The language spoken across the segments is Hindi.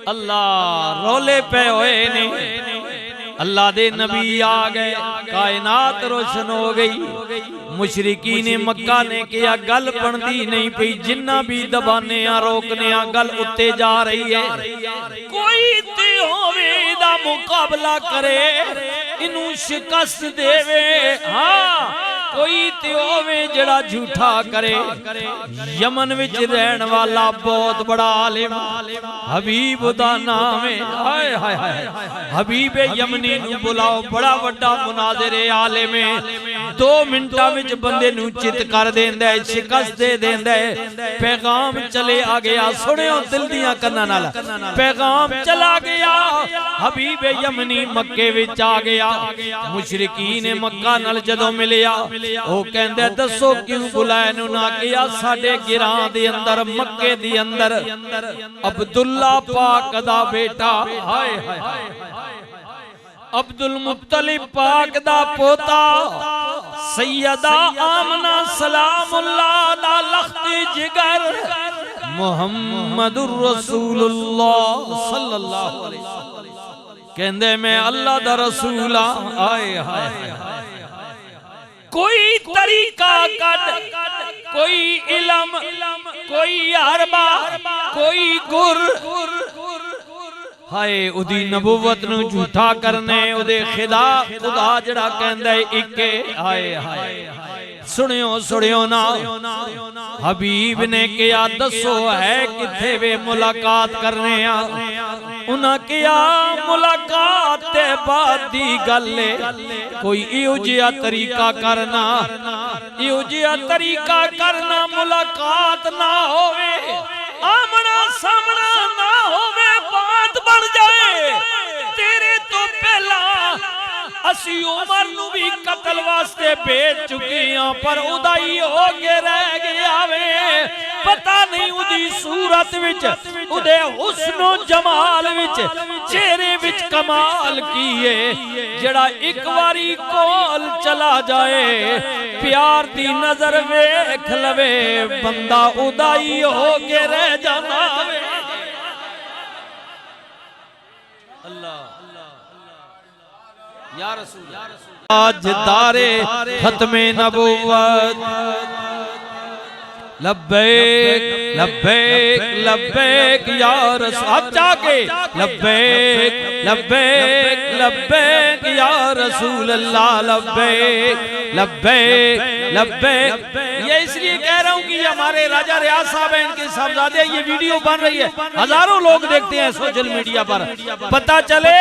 अल्लाह रोले पे होए ने, अल्लाह दे नबी आ गए, कायनात रोशन हो गई। मुशरिकी ने मक्का ने किया गल बनती नहीं पई, जिन्ना भी दबाने रोकने गल उत्ते जा रही है। कोई ते होवे दा मुकाबला करे, इनू शिकस्त देवे। हाँ कोई ते होवे जड़ा झूठा करे। यमन विच रहन वाला बहुत बड़ा आलिम हबीब दा नाम है। हाय हाय हाय हबीब यमनी नू बुलाओ, बड़ा बड़ा मुनाज़िरे आलिम है। 2 मिनटां विच बंदे नू चित कर देंदा है, शिकस्त दे देंदा है। पैगाम चले आ गया, सुनियो दिल दियां कन्नां नाल, पैगाम चला गया। हबीब यमनी मक्के विच आ गया। मुशरिकीन मक्का नाल जदों मिलिया, ओ कहंदे दसो क्यों बुलाया नू ना किया। साडे गिरां दे अंदर मक्के दे अंदर अब्दुल्ला पाक दा बेटा, हाय हाय अब्दुल मुत्तलिब पाक दा पोता सैयदा आमना सलामुल्लाह दा लख्ती जिगर मुहम्मदुर रसूलुल्लाह सल्लल्लाहु अलैहि वसल्लम कहंदे मैं अल्लाह दा रसूल हां। हाय हाय कोई तरीका कट, कोई इल्म, कोई अरबा, कोई गुर, हाय उदी नबुवत नू झूठा करने, उदे खुदा जड़ा कहंदा है इके। हाय हाय सुनियो सुनियो ना, हबीब ने कहा दसो है किथे वे मुलाकात करने आ। उन्हां कहा मुलाकात ते बाद दी गल है, कोई इहो जिहा तरीका करना, इहो जिहा तरीका करना मुलाकात ना होवे, आमना सामना ना होवे, बात बन जाए। तेरे तो पहला असी उमर नू भी कतल वास्ते भेज चुके हां, पर उदाई हो के रह गया वे। पता नहीं उदी सूरत विच, उदे हुस्नो जमाल विच, चेहरे विच कमाल की है। जड़ा एक बारी कोल चला जाए, प्यार दी नजर वेख लवे, बंदा उदाई हो के रह जांदा वे। अल्लाह या रसूल आज दारे खत्मे नबुव्वत लब्बैक लब्बैक लब्बैक या रसूल, अब जाके लब्बैक लब्बैक लब्बैक या रसूल अल्लाह, लब्बैक लब्बैक लब्बैक। ये इसलिए कह रहा हूँ कि हमारे राजा रियाज साहब हैं, इनके साहबजादे, ये वीडियो बन रही है, हजारों लोग देखते हैं सोशल मीडिया पर। पता चले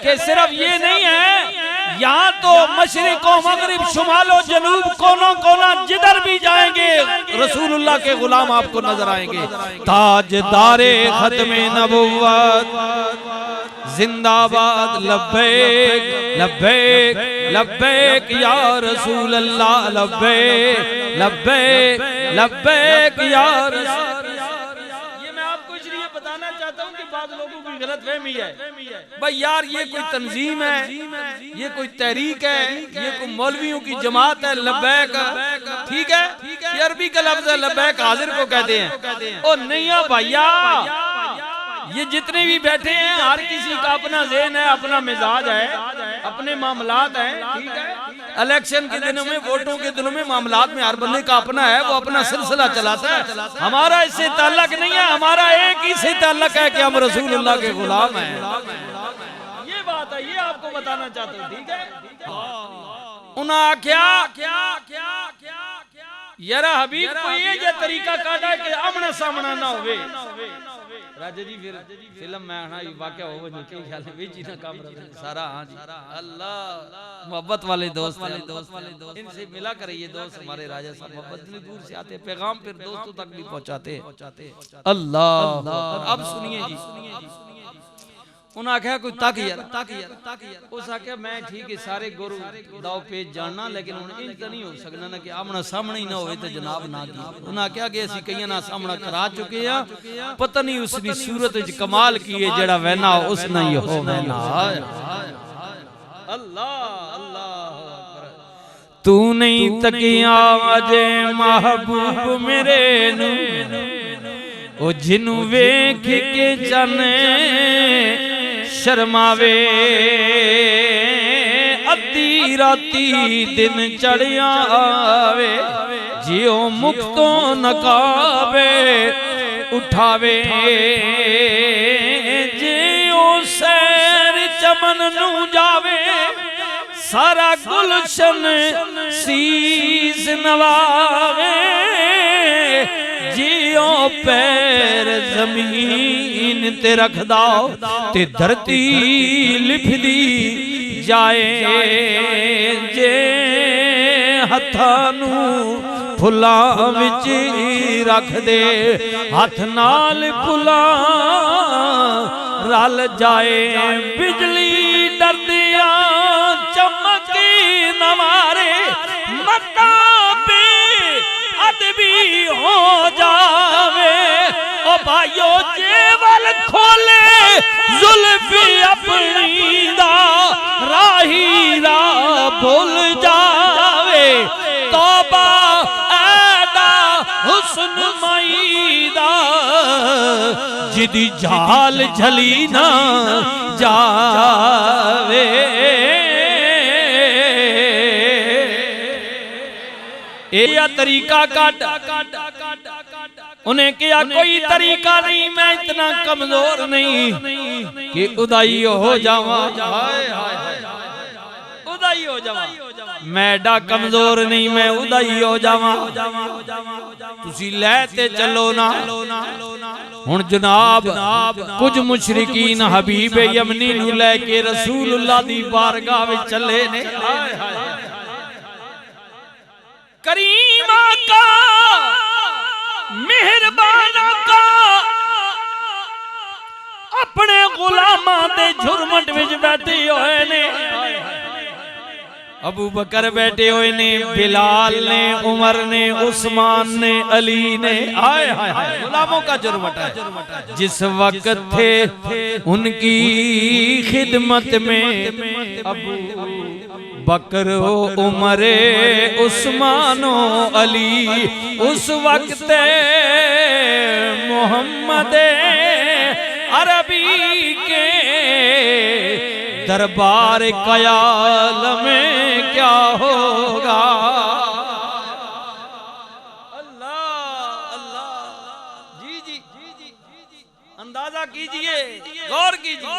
कि सिर्फ ये नहीं है, यहाँ तो मशरिक व मगरिब, शुमालो जनूब, कोनों कोना जिधर भी जाएंगे रसूलुल्लाह के गुलाम आपको नजर आएंगे। ताजदारे खत्मे नबुव्वत जिंदाबाद, लब्बैक लब्बैक लब्बैक या रसूल अल्लाह, लब्बैक लब्बैक लब्बैक या रसूल। ये मैं आपको इसलिए बताना चाहता हूँ कि बाद लोगों की गलतफहमी है भाई यार ये कोई तंजीम है, ये कोई तहरीक है, ये कोई मौलवियों की जमात है। लब्बैक ठीक है, ये अरबी का लफ्ज है, लब्बैक हाजिर को कहते हैं। ओ नहीं भैया, ये जितने भी बैठे हैं हर किसी का अपना ज़हन है, अपना मिजाज है, अपने मामलात हैं। ठीक है, इलेक्शन के दिनों में, वोटों के दिनों में, मामलात में हर बंदे का अपना है, वो अपना सिलसिला चलाता है। हमारा इससे ताल्लुक नहीं है, हमारा एक ही से ताल्लुक है कि हम रसूलुल्लाह के गुलाम हैं। ये बात है, ये आपको बताना चाहता हूँ। ठीक है, उन्हें क्या क्या क्या क्या यारा हबीब को ये तरीका काटा है कि आमना सामना ना होवे। राजा जी फिर फिल्म में आना वाकया हो जो के ख्याल में जी ना काम सारा। हां जी अल्लाह मोहब्बत वाले दोस्त इनसे मिला करे। ये दोस्त हमारे राजा साहब मोहब्बत इतनी दूर से आते, पैगाम फिर दोस्तों तक भी पहुंचाते। अल्लाह अब सुनिए जी, उन्हें आख्या कोई तक यार उस आख्या मैं ठीक है सारे गुरु दाव पेज जानना, लेकिन इंज तो नहीं हो सकना ना कि आमना सामने ही ना हो तो जनाब ना की। उन्हें आख्या कि असि कई ना सामना करा चुके हैं, पता नहीं उसकी सूरत कमाल की है, जड़ा वैना उस ना ही हो वैना। अल्लाह अल्लाह तू नहीं तकिया अजे महबूब मेरे नू, ओ जिन्नू वेख के जाने शर्मावे अद्धी राती दिन चढ़िया आवे जियो मुक्तो नकाबे उठावे जियो सैर चमन नू जावे सारा गुलशन सीस नवावे जियो पैर जमीन ते रखदा ते धरती लिफदी जाए जे हथां नू फुलां विच रख दे हथ नाल फुलां रल जाए बिजली डरदिया चमकी न मारे मता पे अदबी हो जावे ओ भाइयो जेवल खोले जुल्फी अपनी दा राही रा भूल जावे तौबा ऐदा हुस्न माईदा जिदी जाल झली ना जावे या तरीका काट उन्हें किया कोई तरीका नहीं मैं इतना कमजोर नहीं कि उदाई हो जावा उदाई हो जावा मैं एडा कमजोर नहीं मैं उदाई हो जावा तुसी लेते चलो ना हुण जनाब कुछ मुशरिकीन हबीब यमनी नू लेके रसूलुल्लाह दी बारगाह विच चले ने करीमा का मेहरबाना का अपने गुलामां दे झुरमट विच बैठे होए ने अबू बकर बैठे हुए ने बिलाल ने उमर ने उस्मान ने अली ने आए हाय हाय गुलामों का जुर्मट है जिस वक्त थे उनकी खिदमत में अबू बकर उमर उस्मान अली उस वक्त मोहम्मद अरबी के दरबार कयाल में क्या होगा अल्लाह अल्लाह जी जी अंदाजा कीजिए गौर कीजिए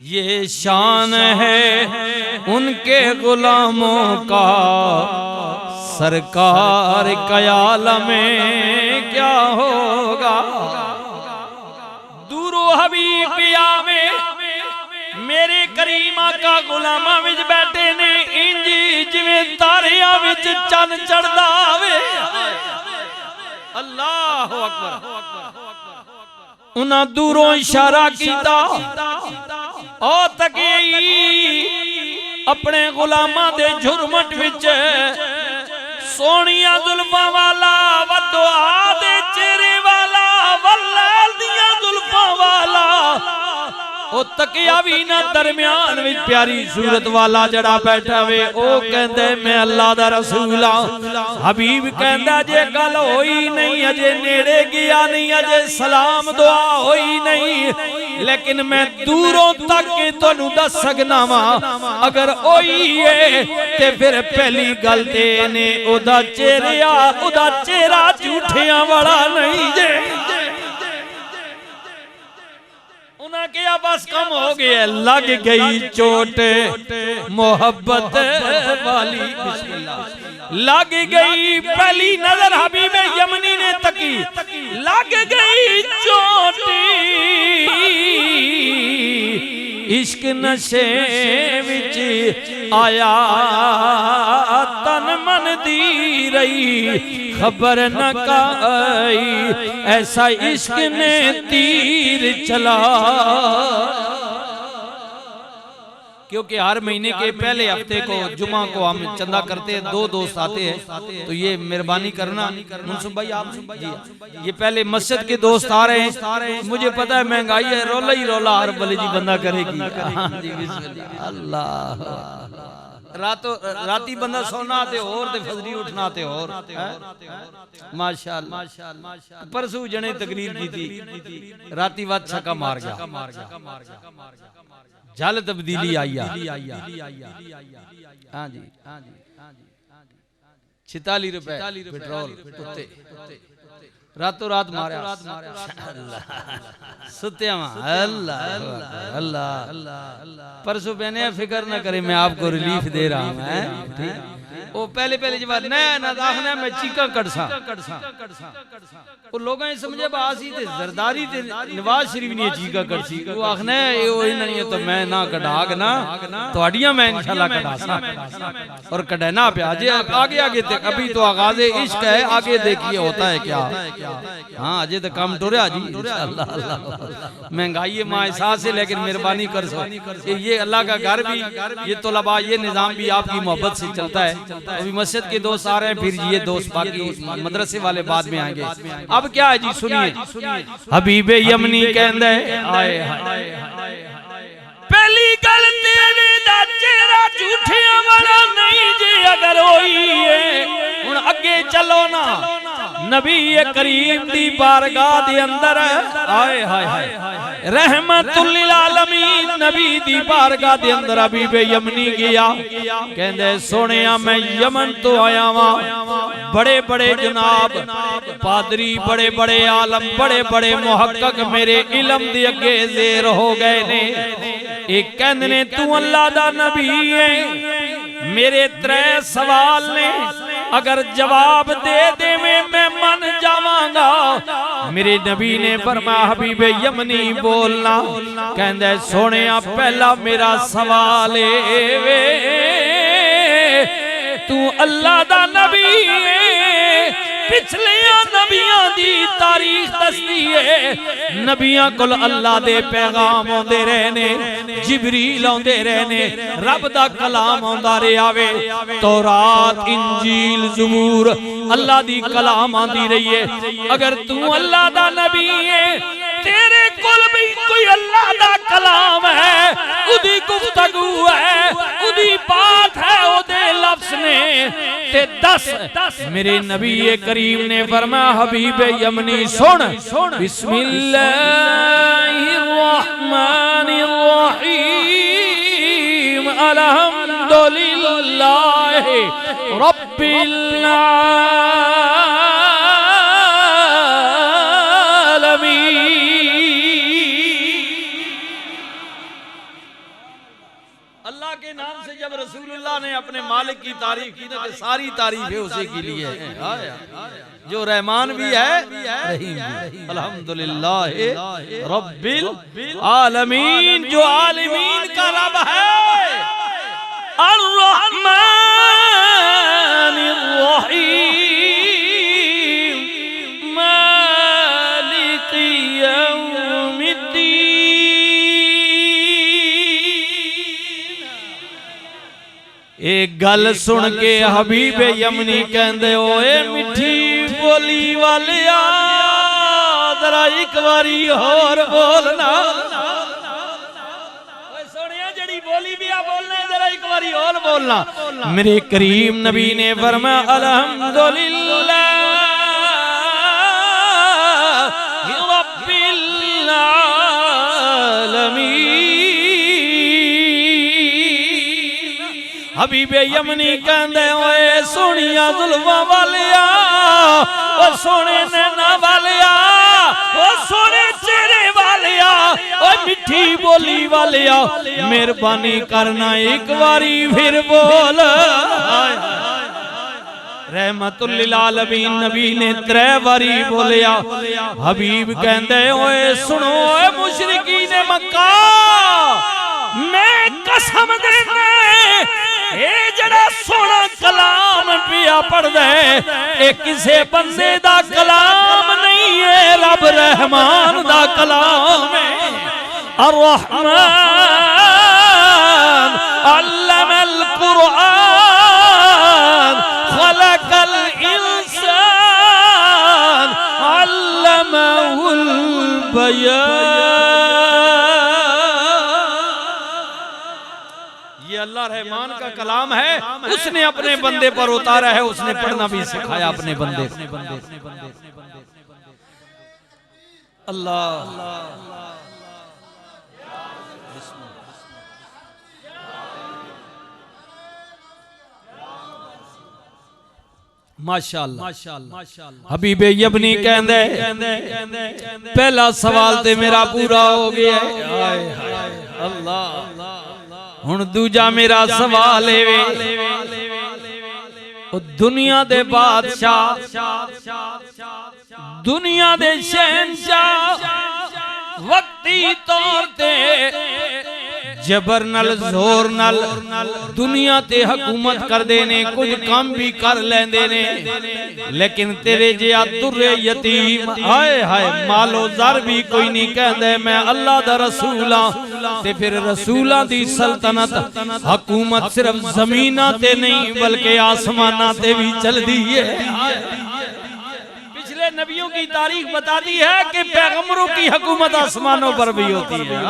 ये शान है उनके गुलामों का सरकार कयाल में क्या होगा दूरो हबीब आवे मेरे करीमा का गुलामा विच बैठे ने इंज जिवें तारियां विच चन चढ़दा आवे अल्लाह अकबर उन्हां दूरों इशारा कीता ओ तकी अपने गुलामां दे झुरमट विच सोनिया जुल्फां वाला वदुआ दे चेहरे वाला वल्लाल दियां जुल्फां वाला ओ तकिया भी ना दरम्यान विच प्यारी सूरत वाला जड़ा बैठा वे ओ कहंदे मैं अल्लाह दा रसूल हां हबीब कहंदा जे गल होई नहीं अजे नेड़े गया नहीं अजे सलाम दुआ होई नहीं लेकिन मैं दूरों तक तुहानू दस सकना वा अगर होई है ते फिर पहली गल ते ने ओदा चेहरा झूठियां वाला नहीं जे क्या बस कम हो गया लग गई चोट मोहब्बत वाली लग गई पहली नजर हबीब यमनी ने तकी लग गई चोट इश्क नशे विच आया तन मन दी रही खबर न काई ऐसा इश्क ने तीर चला क्योंकि हर महीने के पहले हफ्ते को जुमा को हम चंदा करते हैं दो दोस्त आते हैं तो ये मेहरबानी करना मुंसुफ भाई आप जी ये पहले मस्जिद के दोस्त आ रहे हैं मुझे पता है महंगाई है रोला ही रोला हर बले जी बंदा करेगी अल्लाह राती बंदा सोना ते और ते फजरी उठना ते और माशाअल्लाह। परसों जने तकरीर की थी राती वाद छक्का मार गया, जल तब्दीली आई। हाँ जी 46 रुपए पेट्रोल रातों रात मारा सत्या अल्लाह अल्लाह। परसों मैंने फिक्र न करे मैं आपको रिलीफ दे रहा हूँ। वो पहले जवाब ना दाखना मैं चीका कटसा वो लोग समझे बासी ते जरदारी ते नवाज शरीफ ने चीका कटसी वो आखना है तो मैं ना कटाग ना थोड़ियां मैं इंशाल्लाह कटासा और कटना पे आज आगे तक अभी तो आगाज इश्क है, आगे देखिए होता है क्या। हाँ अजय तो काम टुरया जी अल्लाह। महंगाई माँ एहसास है लेकिन मेहरबानी कर सो ये अल्लाह का घर भी ये तलबा ये निज़ाम भी आपकी मोहब्बत से चलता है। अभी मस्जिद के दोस्त आ रहे हैं फिर ये दोस्त बाकी मदरसे वाले बाद में आएंगे। अब क्या है जी सुनिए हबीब यमनी कहंदे आए पहली गल तेरे दा चेहरा झूठियां वाला नहीं जी अगर होई है हुन अगे चलो ना नबी करीम दी बारगाह दे अंदर आए हाय रहमतुल लिल आलमीन नबी दी बारगाह दे अंदर हबीब यमनी गया कहंदे सोनिया मैं यमन तो आया वा बड़े बड़े जनाब पादरी बड़े बड़े आलम बड़े बड़े मुहक्कक मेरे इल्म दे अगे ज़ेर हो गए ने। एक कहंदे ने तू अल्लाह दा नबी है मेरे त्रै सवाल ने अगर जवाब दे दे मैं मन जावांगा। मेरे नबी ने फरमाया हबीब यमनी बोलना कहंदे सोनिया पहला मेरा सवाल है तू अल्लाह दा नबी है पिछले नबियां दी तारीख दसदी है नबियां कोल अल्लाह दे पैगाम आंदे रहने जिबरील आंदे रहने रब दा कलाम आंदा रहा वे तौरात इंजील ज़बूर अल्लाह दी कलाम आंदी रही है। अगर तू अल्लाह दा नबी है तेरे कोल भी कोई अल्लाह दा कलाम है उदी गुफ्तगू है उदी बात है ओदे लफ्ज़ ने ते दस मेरे नबी करीम ने फरमाया हबीब यमनी सुन बिस्मिल्लाहिर्रहमानिर्रहीम अल्हम्दुलिल्लाहि रब्बिल अल्लाह के नाम से जब रसूलुल्लाह ने अपने मालिक की तारीफ की तो सारी तारीफ है उसी के लिए जो रहमान भी है रहीम भी। अल्हम्दुलिल्लाह रब्बिल आलमीन जो आलमीन का रब है अर्रहमानिर रहीम मालिकी यौमिद्दीन। एक गल सुन के हबीब यमनी कहंदे ओए मिठी बोली वालिया जरा एक बारी और बोलना सोनिया जड़ी बोली भी आ बोलना जरा एक बारी और बोलना। मेरे करीम नबी ने फरमाया अल्हम्दुलिल्लाह रब्बिल आलमीन। हबीब यमनी कहंदे ओए सोनिया जुल्फां वालिया ओ सोने नैना वालिया ओ सोने चेहरे वालिया ओ मिठी बोली वालिया मेहरबानी करना एक बारी फिर बोल। रहमतुल लिल आलमीन नबी ने 3 बारी बोलिया। हबीब कहंदे ओए सुनो ओए मुशरिकीन मक्का मैं कसम देना ये जड़ा सोना कलाम पिया पढ़ दे ये किसे बंदे दा कलाम नहीं है रब रहमान दा कलाम है। अर्रहमान अल्लमल कुरआन खलकल इंसान अल्लमहुल बयान। अल्लाह रहमान का कलाम है, उसने अपने बंदे पर उतारा है, उसने पढ़ना भी सिखाया अपने बंदे को। अल्लाह माशाअल्लाह हबीबे यमनी कहंदे पहला सवाल ते मेरा पूरा हो गया है। अल्लाह हुण दूजा मेरा सवाल है, दुनिया दे बादशाह, दुनिया दे शहंशाह वक्ती तौर ते जबर नल जोर नल दुनिया ते हुकूमत कर देने, कुछ काम भी कर लेंदे ने, लेकिन तेरे जिया तुरे यतीम हाय हाय मालो जर भी कोई नहीं कहदे मैं अल्लाह दा रसूल हां। ते फिर रसूलां दी सल्तनत हुकूमत सिर्फ जमीना ते नहीं बल्कि आसमाना ते भी चलदी है। पिछले नबियों की तारीख बताती है कि पैगंबरों की हुकूमत आसमानों पर भी होती है।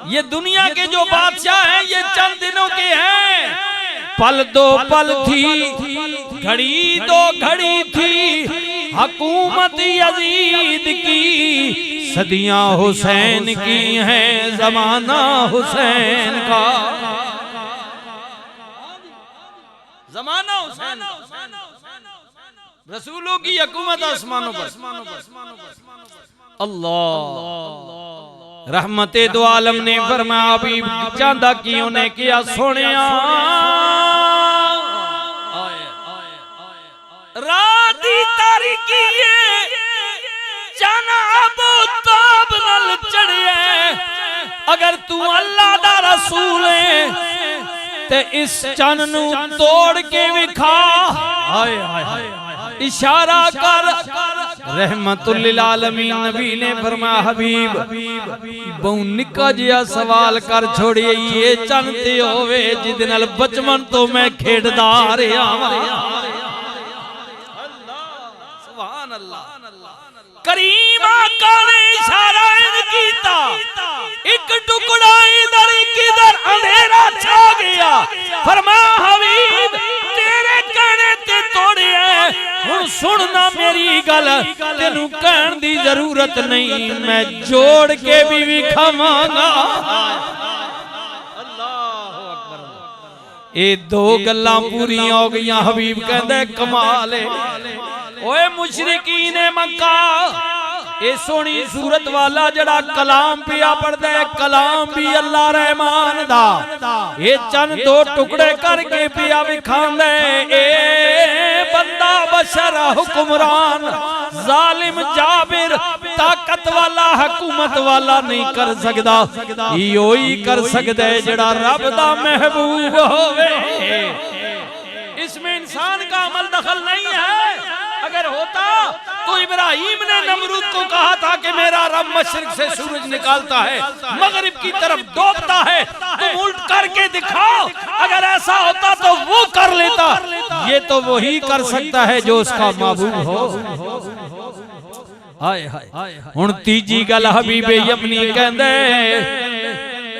ये दुनिया के जो बादशाह हैं ये चंद दिनों के हैं, पल दो पल थी, घड़ी दो घड़ी थी, हुकूमत यजीद की, सदियां हुसैन की हैं, जमाना हुसैन का, जमाना हुसैन, रसूलों की हुकूमत आसमानों पर। अल्लाह रहमते दो आलम ने फरमाया अभी चांदा क्यों ने किया सोनिया, रात दी तारीकी जाना अबू ताब नल चढ़िए, अगर तू अल्लाह दा रसूल है ते इस चन नू तोड़ के विखा, हाय हाय इशारा कर। रहमतुल्लिल आलमीन नबी ने फरमाया हबीब बहु निक्का जिहा सवाल कर छोड़िए, ये चन ते होवे जिदे नाल बचपन तो मैं खेडदा रहा हां। सुभान अल्लाह करीम आका ने इशारा कीता, एक टुकड़ा इधर किधर अंधेरा छा गया, फरमाया हबीब तेरे कहने ते तोड़िया, हुण सुनना मेरी गल, तेनू कहण दी जरूरत नहीं, मैं जोड़ के भी विखावांगा। ये दो गल्लां पूरियां हो गईयां। हबीब कहंदे कमाल है, ओए मुशरिकीन मक्का, ये सोनी सूरत वाला जड़ा कलाम पिया पढ़दा है, कलाम भी अल्लाह रहमान दा, ये चंद दो टुकड़े करके पिया विखांदा है। ए बंदा बशर हुक्मरान जालिम जाबिर ताकत वाला हुकूमत वाला नहीं कर सकदा, इहो ही कर सकदा है जड़ा रब दा महबूब होवे। इसमें इंसान का अमल दखल नहीं है। अगर होता तो इब्राहिम ने नमरूद को कहा था कि मेरा रब मशरिक से सूरज निकालता है, मगरिब की तरफ डूबता है, तुम उल्ट करके दिखाओ। अगर ऐसा होता तो वो कर लेता, ये तो वही कर सकता है जो उसका महबूब हो। हाय हाय हुण तीजी गल हबीबे यमनी कहंदे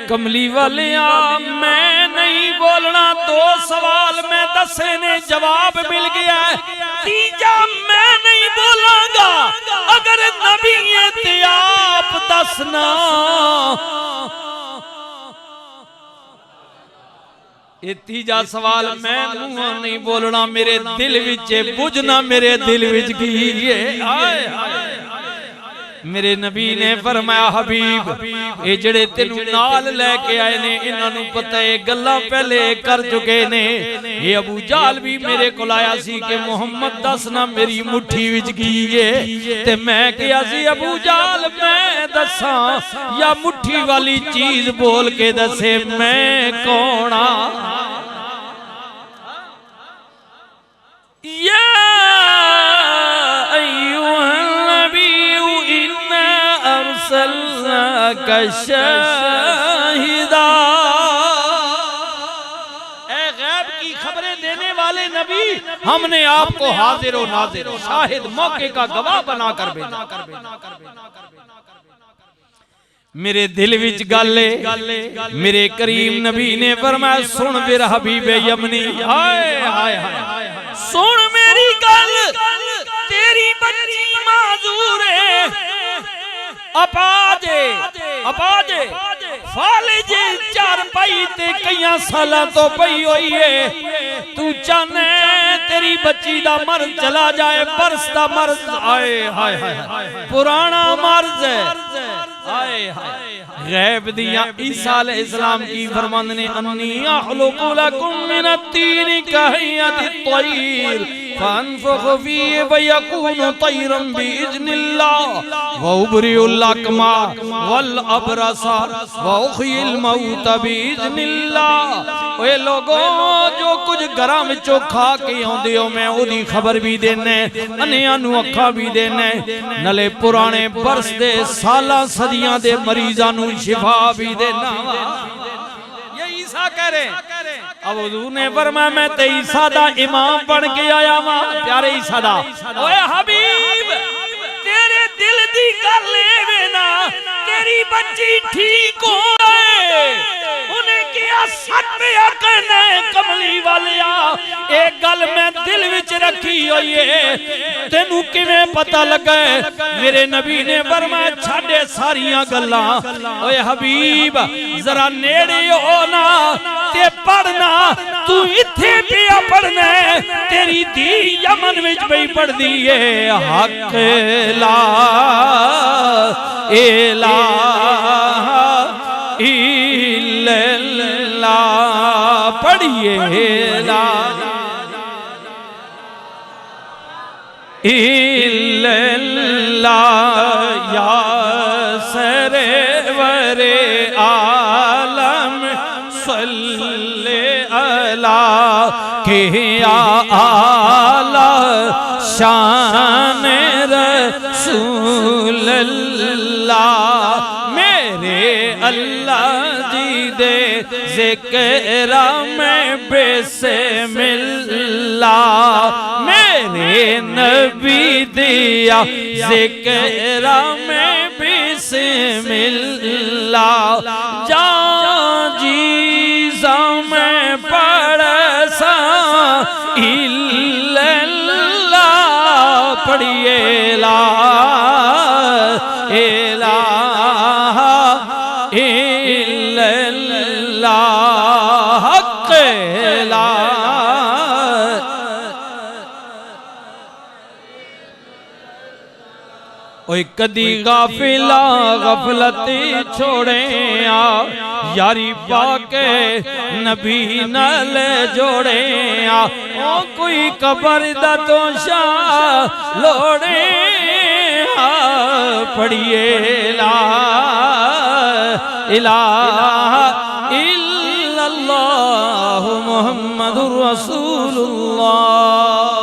कमली वालिया मैं नहीं बोलना, दो सवाल मैं दसे ने जवाब मिल गया है, तीजा मैं नहीं बोलांगा, अगर नबी है ते आप दसना। ये तीजा सवाल मैं मुंह नहीं बोलना, मेरे दिल विच बुझना, मेरे दिल विच कीए। हाय हाय मेरे नबी ने फरमाया हबीब ये जड़े तेनू नाल लेके आए ने इन्हां नू पता है गल्लां पहले कर चुके ने। ये अबू जाल भी मेरे को आया सी कि मुहम्मद दसना मेरी मुट्ठी विच की है, ते मैं कहा सी अबू जाल मैं दसा या मुट्ठी वाली चीज बोल के दसे मैं कौन आ। शाहिदा ए गैब की खबरें देने वाले नबी, हमने आपको हाजिर और नाजिर शाहिद मौके का गवाह बनाकर भेजा। मेरे दिल विच गल मेरे करीम नबी ने फरमाया सुन मेरा हबीबे यमनी हाय हाय हाय सुन मेरी गल तेरी बच्ची माजूर है अपाजे फालिजे चार पाई ते कई सालों तो पई हुई है तू चाहने तेरी बच्ची दा मर्ज चला जाए बरस दा मर्ज आए हाय हाय पुराना मर्ज आए हाय गैब दिया ईसा अलैहिस्सलाम की फरमान ने अन्नी अखलुकु लकुम मिनत-तीन कहियत-तय्र फअनफुखु फीहि फयकूनु तयरन बिइज़्निल्लाह व उबरिउल अकमा वल अबरसा व उहयिल मौत बिइज़्निल्लाह। ओए लोगो जो कुछ घरां विचों खा के आउंदे हो मैं ओदी खबर भी देना अन्नियां नूं अखां भी देना नले पुराने बरस दे सालां सदियां दे मरीजां नूं शिफा भी देना। ये ईसा कह रहे अब हुजूर ने फरमाया मैं ते ईसा दा इमाम बन के आया वा प्यारे ईसा दा ओए हबीब तेरे दिल दी गल लेवे ना तेरी बच्ची ठीक होए उन्हें किया सच पे कहना कमली वालिया एक गल मैं दिल विच रखी हुई है तेनू किवें पता लगा मेरे नबी ने फरमाया छाड़े सारियां गल्लां ओए हबीब जरा नेड़े हो ना ते पढ़ना तू इत्थे पिया पढ़ना तेरी धी यमन विच पई पढ़दी है हक ला इलाहा इल्लल्लाह पढ़िए ला इल्लल्लाह या सरवरे आलम सल्ले अला के आला शान रसूल अल्लाह मेरे अल्लाह जी दे ज़िक्र में बिस्मिल्लाह मेरे नबी दिया ज़िक्र में बिस्मिल्लाह जा जीज़ा में पढ़सा इल्लल्लाह पढ़िए ला इलाहा इल्लल्लाह हक ला ओए कदी गाफिला गफलती छोड़े आ यारी पाके नबी नाल जोड़े आ ओ कोई कबर दा तोशा लोड़े आ पढ़िए ला इलाहा इल्लल्लाह मुहम्मदुर रसूलुल्लाह।